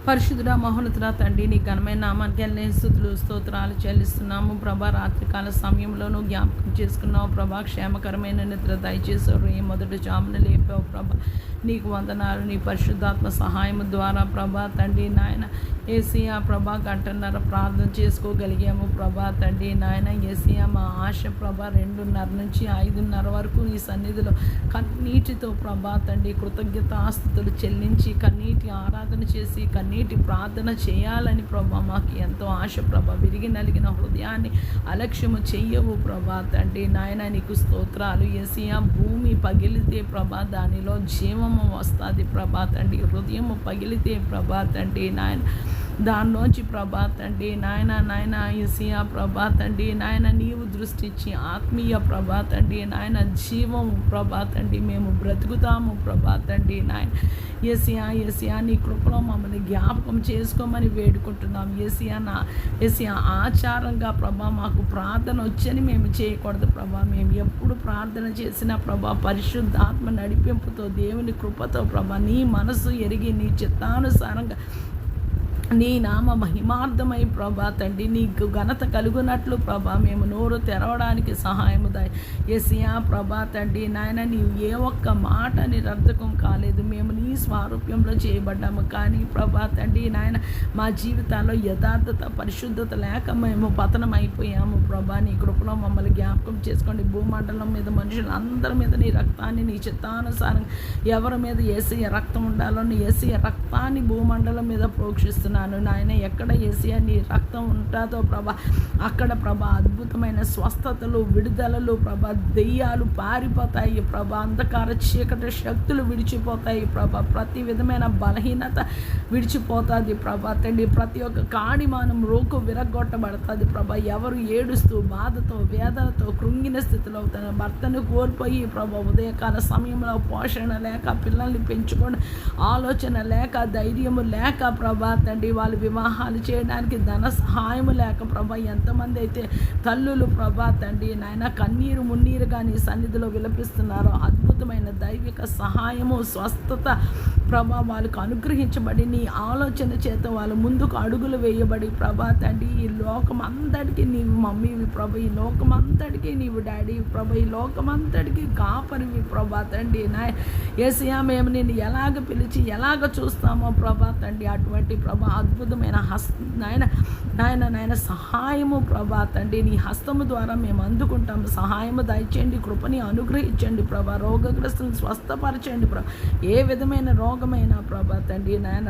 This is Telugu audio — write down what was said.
పరిశుద్ధుడా మహోన్నతుడా తండ్రి నీ ఘనమైన నామానికి వెళ్ళిన స్తుతులు స్తోత్రాలు చెల్లిస్తున్నాము ప్రభా. రాత్రికాల సమయంలోనూ జ్ఞాపకం చేసుకున్నావు ప్రభా. క్షేమకరమైన నిద్ర దయచేసారు ఈ మొదటి జామున లేపావు ప్రభా. నీకు వందనాలు. నీ పరిశుద్ధాత్మ సహాయం ద్వారా ప్రభా తండ్రి నాయన ఏసియా ప్రభా గంటన్నర ప్రార్థన చేసుకోగలిగాము ప్రభా తండ్రి నాయన ఏసియా. మా ఆశ ప్రభా 2:30 నుంచి 5:30 వరకు నీ సన్నిధిలో కన్నీటితో ప్రభా తండ్రి కృతజ్ఞతాస్తుతులు చెల్లించి కన్నీటి ఆరాధన చేసి కన్నీటి ప్రార్థన చేయాలని ప్రభా మాకు ఎంతో ఆశ ప్రభా. విరిగి నలిగిన హృదయాన్ని అలక్ష్యము చెయ్యవు ప్రభా తండ్రి నాయన. నీకు స్తోత్రాలు ఏసియా. భూమి పగిలితే ప్రభా దానిలో జీవము వస్తుంది ప్రభా తండ్రి. హృదయము పగిలితే ప్రభా తండ్రి నాయన దానిలోంచి ప్రభా తండ్రి నాయన ఏసియా ప్రభా తండ్రి నాయన నీవు దృష్టి ఇచ్చి ఆత్మీయ ప్రభా తండ్రి నాయన జీవము ప్రభా తండ్రి మేము బ్రతుకుతాము ప్రభా తండ్రి నాయన ఏసియా నీ కృపలో మమ్మల్ని జ్ఞాపకం చేసుకోమని వేడుకుంటున్నాం ఏసియా. ఆచారంగా ప్రభా మాకు ప్రార్థన వచ్చని మేము చేయకూడదు ప్రభా. మేము ఎప్పుడు ప్రార్థన చేసినా ప్రభా పరిశుద్ధాత్మ నడిపింపుతో దేవుని కృపతో ప్రభా నీ మనసు ఎరిగి నీ చిత్తానుసారంగా నీ నామ మహిమార్థమై ప్రభా తండ్రి నీకు ఘనత కలుగునట్లు ప్రభా మేము నోరు తెరవడానికి సహాయము దాయి ఏసియా ప్రభా తండ్రి నాయన నీవు ఏ ఒక్క మాట నిరర్థకం కాలేదు. మేము నీ స్వారూప్యంలో చేయబడ్డాము. కానీ ప్రభా తండ్రి నాయన మా జీవితాల్లో యథార్థత పరిశుద్ధత లేక మేము పతనం అయిపోయాము ప్రభా. నీ కృపలో మమ్మల్ని జ్ఞాపకం చేసుకోండి. భూమండలం మీద మనుషులందరి మీద నీ రక్తాన్ని నీ చిత్తానుసారంగా ఎవరి మీద ఏసీయ రక్తం ఉండాలో నీ ఏసీయ రక్తాన్ని భూమండలం మీద ప్రోక్షిస్తున్నాను నాయన. ఎక్కడ ఏసియా నీ రక్తం ఉంటుందో ప్రభా అక్కడ ప్రభా అద్భుతమైన స్వస్థతలు విడుదలలు ప్రభా. దెయ్యాలు పారిపోతాయి ప్రభా. అంధకార చీకటి శక్తులు విడిచిపోతాయి ప్రభా. ప్రతి విధమైన బలహీనత విడిచిపోతుంది ప్రభా తండ్రి. ప్రతి ఒక్క కాడిమానం రోకు విరగొట్టబడుతుంది ప్రభా. ఎవరు ఏడుస్తూ బాధతో వేదనతో కృంగిన స్థితిలో తన భర్తను కోల్పోయి ప్రభా ఉదయకాల సమయంలో పోషణ లేక పిల్లల్ని పెంచుకొని ఆలోచన లేక ధైర్యము లేక ప్రభా తండ్రి వాళ్ళు వివాహాలు చేయడానికి ధన సహాయము లేక ప్రభా ఎంతమంది అయితే తల్లులు ప్రభా తండ్రి నాయన కన్నీరు మున్నీరుగా నీ సన్నిధిలో విలపిస్తున్నారో అద్భుతమైన దైవిక సహాయము స్వస్థత ప్రభా వాళ్ళకు అనుగ్రహించబడి నీ ఆలోచన చేత వాళ్ళు ముందుకు అడుగులు వేయబడి ప్రభా తండ్రి ఈ లోకం అంతటికీ నీవు మమ్మీవి ప్రభా. ఈ లోకం అంతటికీ నీవు డాడీ ప్రభా. ఈ లోకం అంతటికీ కాపరివి ప్రభా తండ్రి నాయ ఏసియా. మేము నిన్ను ఎలాగ పిలిచి ఎలాగ చూస్తామో ప్రభా తండ్రి అటువంటి ప్రభా అద్భుతమైన నాయన సహాయము ప్రభా తండ్రి నీ హస్తము ద్వారా మేము అందుకుంటాము. సహాయము దయచేయండి. కృపని అనుగ్రహించండి ప్రభా. రోగగ్రస్తులను స్వస్థపరచండి ప్రభా. ఏ విధమైన రోగమైనా ప్రభా తండ్రి నాయన